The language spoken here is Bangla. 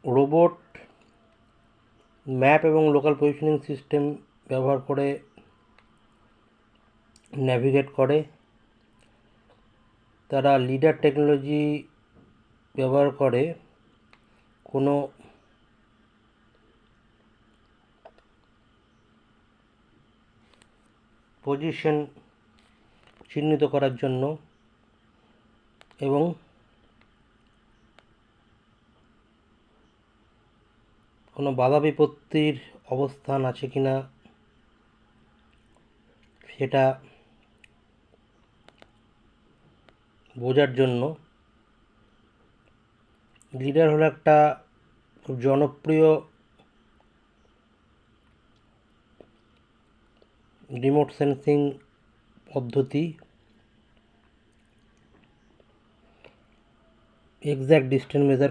রোবট ম্যাপ এবং লোকাল পজিশনিং সিস্টেম ব্যবহার করে ন্যাভিগেট করে। তারা লিডার টেকনোলজি ব্যবহার করে কোনো পজিশন চিহ্নিত করার জন্য এবং কোনো বাধা বিপত্তির অবস্থান আছে কিনা সেটা বোঝার জন্য। লিডার হলো একটা খুব জনপ্রিয় রিমোট সেন্সিং পদ্ধতি। Exact distance measure